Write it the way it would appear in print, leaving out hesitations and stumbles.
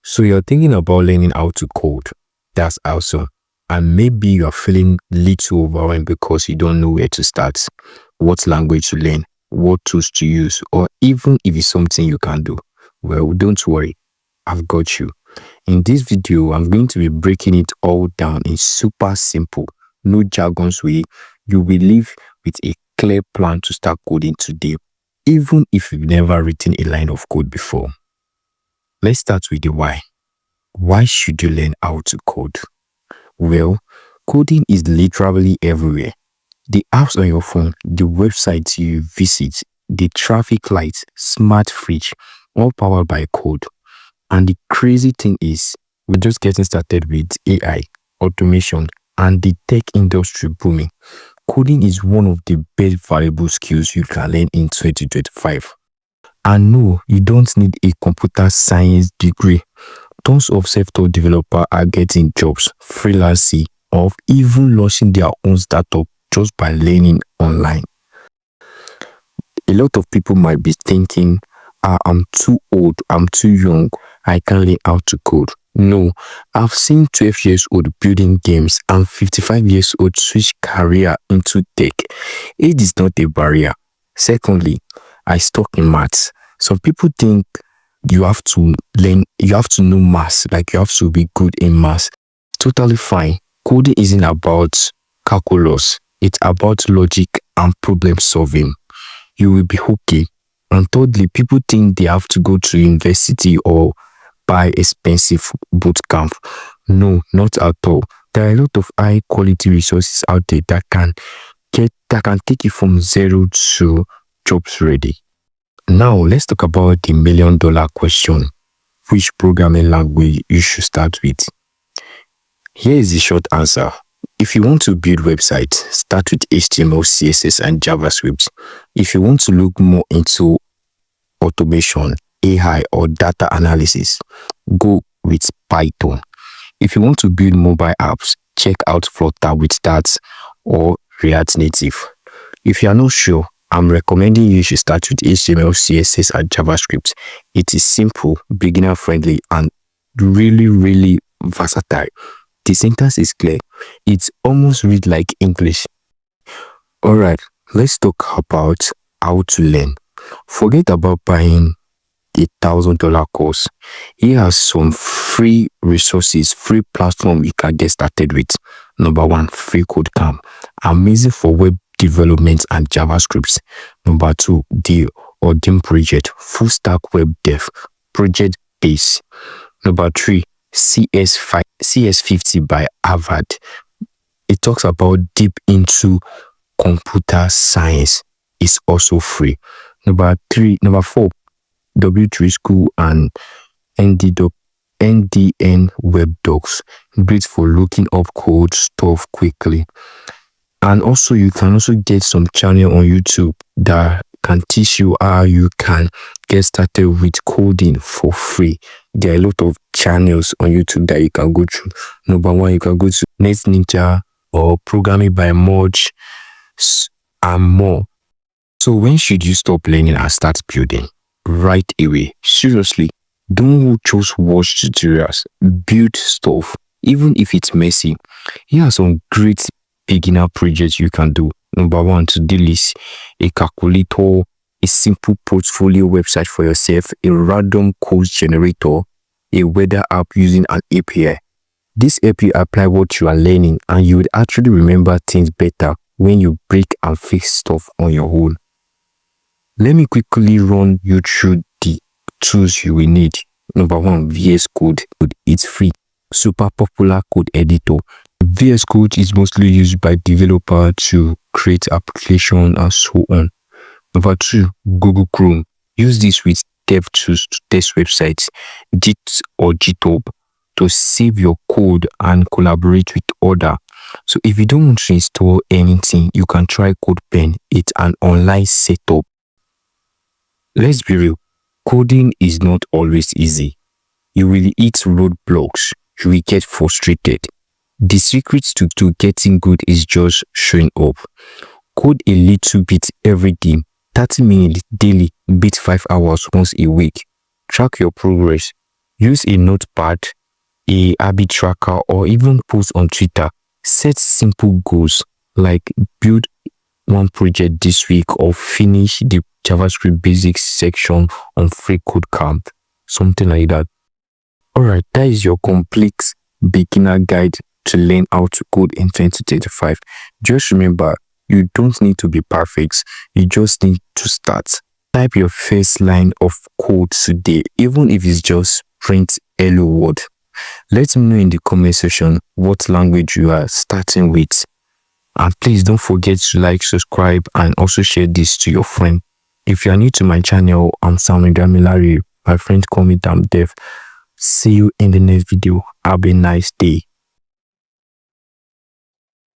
So you're thinking about learning how to code. That's awesome. And maybe you are feeling little overwhelmed because you don't know where to start, what language to learn, what tools to use, or even if it's something you can do. Well, don't worry. I've got you. In this video, I'm going to be breaking it all down in super simple, no jargons way. You will live with a clear plan to start coding today, even if you've never written a line of code before. Let's start with the why. Why should you learn how to code? Well, coding is literally everywhere. The apps on your phone, the websites you visit, the traffic lights, smart fridge, all powered by code. And the crazy thing is, we're just getting started with AI, automation, and the tech industry booming. Coding is one of the best valuable skills you can learn in 2025. And no, you don't need a computer science degree. Tons of self-taught developers are getting jobs, freelancing, or even launching their own startup just by learning online. A lot of people might be thinking, I'm too old, I'm too young, I can't learn how to code. No, I've seen 12 years old building games and 55 years old switch career into tech. Age is not a barrier. Secondly, I stuck in maths. Some people think you have to know maths, like you have to be good in maths. Totally fine. Coding isn't about calculus. It's about logic and problem solving. You will be okay. And thirdly, people think they have to go to university or buy expensive boot camp. No, not at all. There are a lot of high quality resources out there that can take you from zero to jobs ready. Now, let's talk about the $1 million question. Which programming language you should start with? Here is the short answer. If you want to build websites, start with HTML, CSS, and JavaScript. If you want to look more into automation, AI, or data analysis, go with Python. If you want to build mobile apps, check out Flutter with Dart or React Native. If you are not sure, I'm recommending you should start with HTML, CSS, and JavaScript. It is simple, beginner-friendly, and really versatile. The syntax is clear. It's almost read like English. Alright, let's talk about how to learn. Forget about buying a $1,000 course. Here are some free resources, free platform you can get started with. Number 1, freecodecamp. Amazing for web development and JavaScript. Number 2, the Odin project, full stack web dev, project base. Number 3, CS50 by Harvard. It talks about deep into computer science. It's also free. Number 4, W3 School and NDN Web Docs. Great for looking up code stuff quickly. And also, you can also get some channel on YouTube that can teach you how you can get started with coding for free. There are a lot of channels on YouTube that you can go through. Number 1, you can go to Net Ninja or Programming by Moj and more. So when should you stop learning and start building? Right away. Seriously, don't just watch tutorials. Build stuff, even if it's messy. Here are some great beginner projects you can do. Number 1, to-do list, a calculator, a simple portfolio website for yourself, a random code generator, a weather app using an API. This helps you apply what you are learning, and you would actually remember things better when you break and fix stuff on your own. Let me quickly run you through the tools you will need. Number 1, VS Code. It's free. Super popular code editor. VS Code is mostly used by developers to create applications and so on. Number 2, Google Chrome. Use this with dev tools to test websites, Git or GitHub, to save your code and collaborate with others. So if you don't want to install anything, you can try CodePen. It's an online setup. Let's be real, coding is not always easy. You will hit roadblocks. You will get frustrated. The secret to getting good is just showing up. Code a little bit every day, 30 minutes daily, beat 5 hours once a week. Track your progress. Use a notepad, a habit tracker, or even post on Twitter. Set simple goals like build one project this week or finish the JavaScript basics section on freecodecamp, something like that. Alright, that is your complete beginner guide to learn how to code in 2035. Just remember, you don't need to be perfect. You just need to start. Type your first line of code today, even if it's just print hello world. Let me know in the comment section what language you are starting with. And please don't forget to like, subscribe, and also share this to your friend. If you are new to my channel, I'm Samuel Damilari. My friends call me Damn Dev. See you in the next video. Have a nice day.